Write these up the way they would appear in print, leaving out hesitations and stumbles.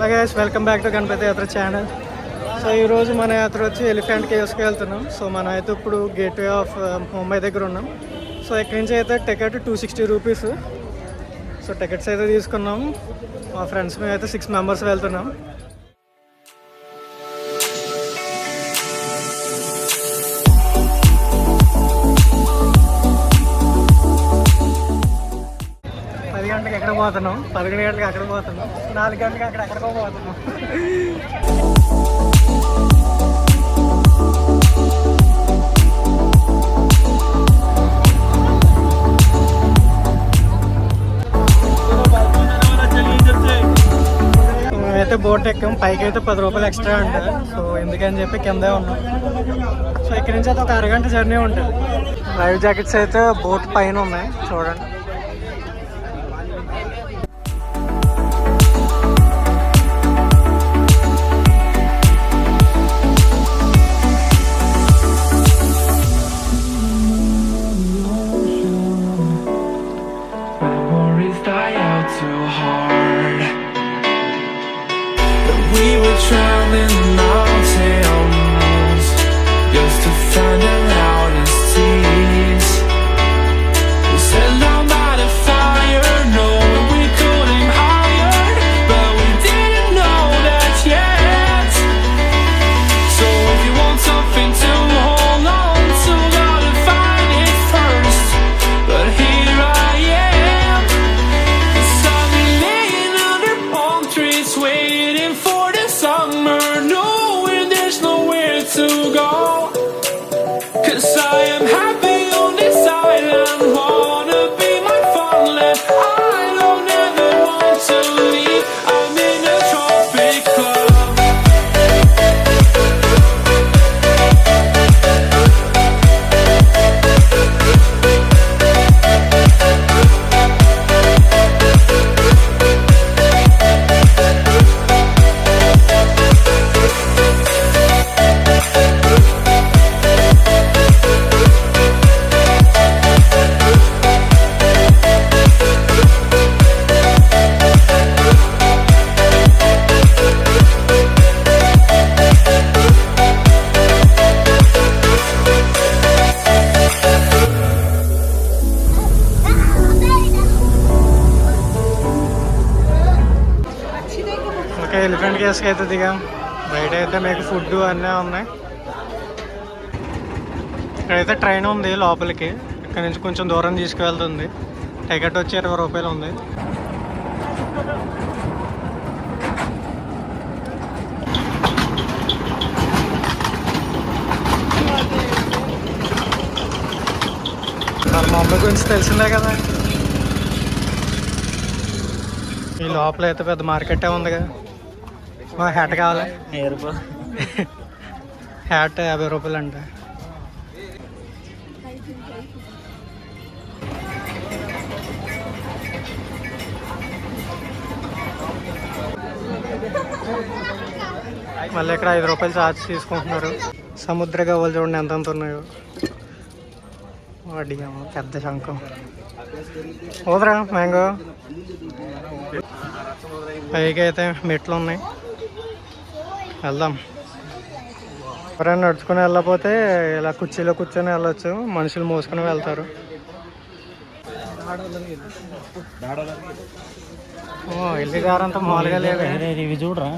అలాగే welcome back to Ganapati యాత్ర channel. So ఈరోజు మన యాత్ర వచ్చి ఎలిఫెంట్ కేవ్స్కి వెళ్తున్నాం. సో మనం అయితే ఇప్పుడు గేట్వే ఆఫ్ ముంబై దగ్గర ఉన్నాం. సో ఇక్కడి నుంచి అయితే టికెట్ 260 రూపీస్. సో టికెట్స్ అయితే తీసుకున్నాం. మా ఫ్రెండ్స్ మేము అయితే 6 మెంబర్స్ వెళ్తున్నాం. ఎక్కడ పోతున్నాం 11 గంటలకు అక్కడ పోతున్నాం, 4 గంటలకు అక్కడికో పోతున్నాం. మేమైతే బోట్ ఎక్కాం. పైకి అయితే 10 రూపాయలు ఎక్స్ట్రా ఉంటుంది. సో ఎందుకని చెప్పి కిందే ఉన్నాం. సో ఇక్కడి నుంచి అయితే ఒక అరగంట జర్నీ ఉంటుంది. లైవ్ జాకెట్స్ అయితే బోట్ పైన ఉన్నాయి చూడండి. Traveling mountains just to find the loudest tears. We set down by the fire, knowing we couldn't higher, but we didn't know that yet. So if you want something to hold on to, gotta find it first. But here I am, 'cause I've been laying under palm trees waiting for summer, knowing there's nowhere to go. 'Cause I am happy on this island, wanna be my farmland. I don't ever want to leave, I'm in a tropic club. Elephant కేవ్స్కి అయితే దిగాం. బయట అయితే మీకు food అన్నీ ఉన్నాయి. ఇక్కడైతే train ఉంది లోపలికి. ఇక్కడ నుంచి కొంచెం దూరం తీసుకువెళ్తుంది. టికెట్ వచ్చి 20 రూపాయలు ఉంది. మా అమ్మాయి గురించి తెలిసిందే కదా. ఈ లోపల అయితే పెద్ద మార్కెటే ఉందిగా. హ్యాట్ కావాలి, హ్యాట్ 50 రూపాయలు అంట. మళ్ళీ ఇక్కడ 5 రూపాయలు ఛార్జ్ తీసుకుంటున్నారు. సముద్ర గవ్వలు చూడండి ఎంతంత ఉన్నాయో. అడిగాము పెద్ద శంఖం. ఓదరా మ్యాంగో. పైకి అయితే మెట్లు ఉన్నాయి, వెళ్దాం. ఎవరైనా నడుచుకుని వెళ్ళకపోతే ఇలా కుర్చీలో కూర్చొని వెళ్ళొచ్చు. మనుషులు మోసుకుని వెళ్తారు. ఇల్లు గారంతా మామూలుగా లేదు. ఇవి చూడరా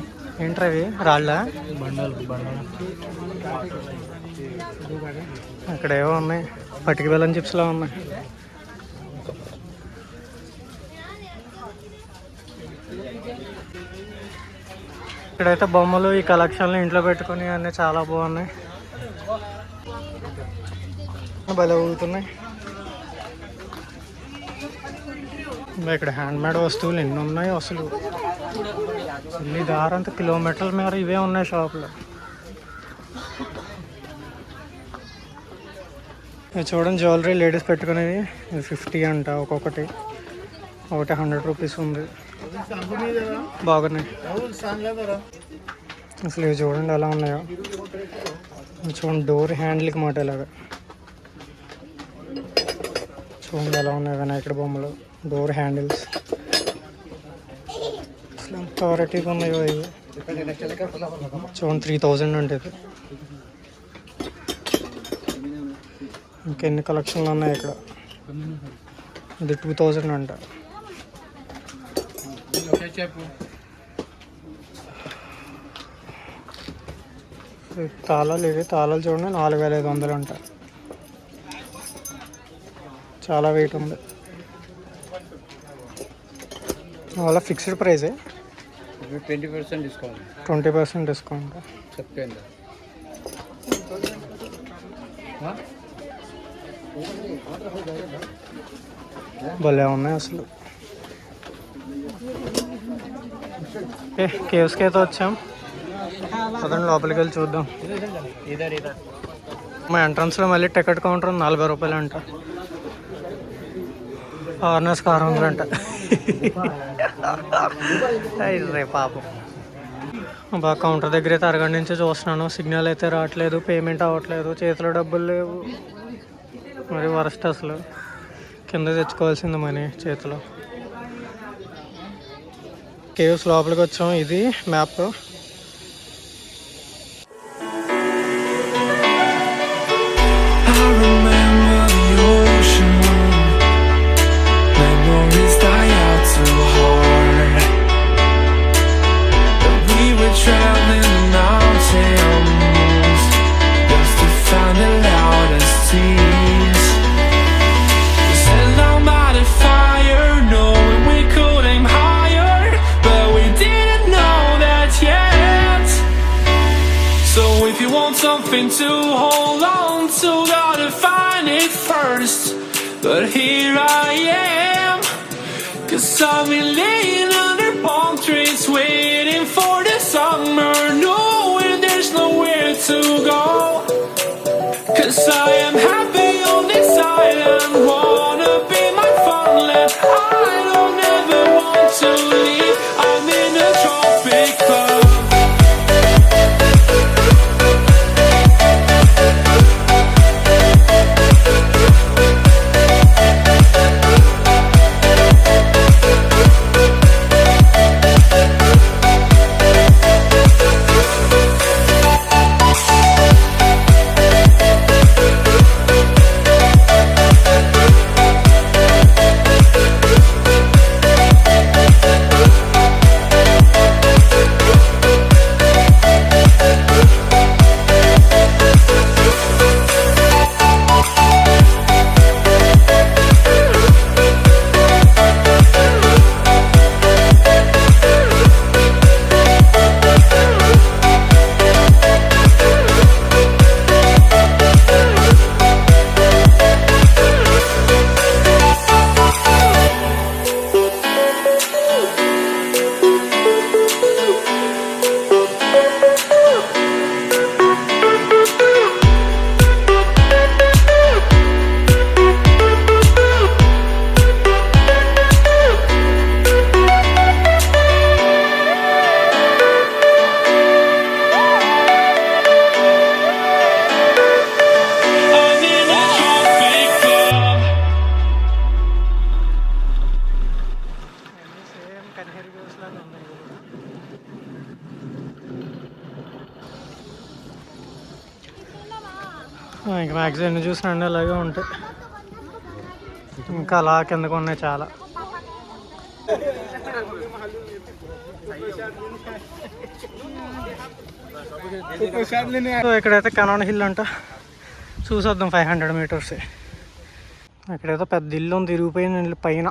ఏంట్రా ఇవి రాళ్ళ బండలు. అక్కడ ఏవో ఉన్నాయి, పట్టుకు బెల్లం చిప్స్లో ఉన్నాయి. ఇక్కడైతే బొమ్మలు ఈ కలెక్షన్లు ఇంట్లో పెట్టుకుని అన్నీ చాలా బాగున్నాయి. భలే ఊగుతున్నాయి. ఇక్కడ హ్యాండ్మేడ్ వస్తువులు ఎన్ని ఉన్నాయి అసలు. ఇల్లు దారంతా కిలోమీటర్ల మేర ఇవే ఉన్నాయి షాపులో. చూడండి జ్యువెలరీ లేడీస్ పెట్టుకునేది 50 అంట ఒక్కొక్కటి. ఒకటి 100 రూపీస్ ఉంది. బాగున్నాయి అసలు. ఇవి చూడండి ఎలా ఉన్నాయో. చూడండి డోర్ హ్యాండిల్కి మాట ఇలాగా. చూడండి ఎలా ఉన్నాయి వినాయకుడి బొమ్మలు. Door handles. అసలు క్వాలిటీగా ఉన్నాయో ఇవి చూడండి 3000 అంటే ఇది. ఇంకెన్ని కలెక్షన్లు ఉన్నాయి ఇక్కడ. ఇది 2000 అంట. తాళాలు ఇవి తాళాలు చూడండి 4500 అంట. చాలా వెయిట్ ఉంది. అలా ఫిక్స్డ్ ప్రైజే 20% డిస్కౌంట్ 20% డిస్కౌంట్ చెప్పండి. భలే ఉన్నాయి అసలు. కేవ్స్కి అయితే వచ్చాం. అతను లోపలికి వెళ్ళి చూద్దాం. మా ఎంట్రన్స్లో మళ్ళీ టికెట్ కౌంటర్ 40 రూపాయలు అంట. ఫారినర్స్కి 600 అంట. రే పాపం. బాగా కౌంటర్ దగ్గర అయితే అరగంట నుంచి చూస్తున్నాను. సిగ్నల్ అయితే రావట్లేదు, పేమెంట్ అవ్వట్లేదు, చేతిలో డబ్బులు లేవు. మరి వరస్ట్ అసలు. కింద తెచ్చుకోవాల్సింది మనీ చేతిలో. కేవ్స్ లోపలికి వచ్చాం. ఇది map. Something to hold on to, gotta find it first. But here I am, 'cause I've been laying under palm trees waiting for the summer, knowing there's nowhere to go. 'Cause I am happy on this island, wanna be my funland. I don't ever want to leave, I'm in a tropic club. ఇంకా maximum ఎన్ని చూసినా అన్నీ అలాగే ఉంటాయి. ఇంకా అలా కిందకు ఉన్నాయి చాలా. ఇక్కడైతే కెనాన్ హిల్ అంట. చూసొద్దాం 500 మీటర్స్. ఇక్కడైతే పెద్ద ఇల్లు ఉంది, తిరిగిపోయిన ఇల్లు పైన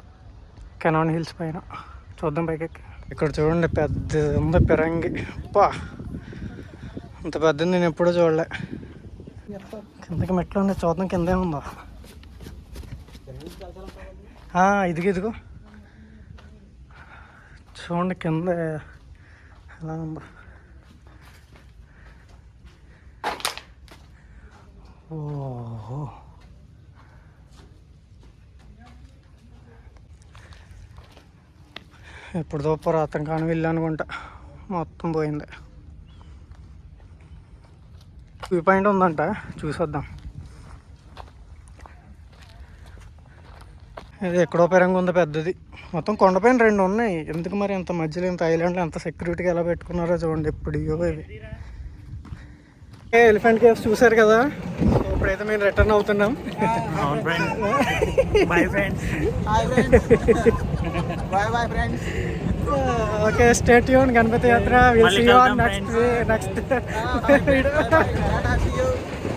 కెనాన్ హిల్స్ పైన. చూద్దాం పైకి. ఇక్కడ చూడండి పెద్ద ఉంది పిరంగి. పా అంత పెద్దది నేను ఎప్పుడూ చూడలే. కిందకి మెట్లు ఉన్నాయి, చూద్దాం కింద ఏముందో. ఇదిగో చూడండి కింద ఎలా ఉందో. ఓహో ఎప్పుడుదో పురాతన కాని వెళ్ళి అనుకుంటా, మొత్తం పోయింది. వ్యూ పాయింట్ ఉందంట, చూసొద్దాం. ఇది ఎక్కడో పెరంగా ఉంది పెద్దది. మొత్తం కొండపైన 2 ఉన్నాయి. ఎందుకు మరి ఇంత మధ్యలో ఇంత ఐలాండ్లో ఎంత సెక్యూరిటీగా ఎలా పెట్టుకున్నారో చూడండి. ఇప్పుడు ఇవి ఎలిఫెంట్ కేవ్స్ చూసారు కదా. సో ఇప్పుడైతే మేము రిటర్న్ అవుతున్నాం. Okay, stay tune. Ganapati Yatra will see you on next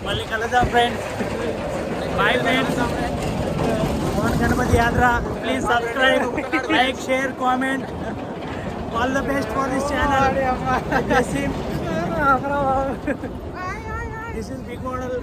మళ్ళీ కలుద్దాం friends. Bye friends. Ganapati Yatra. Please subscribe, like, share, comment. All the best for this channel. This is big model.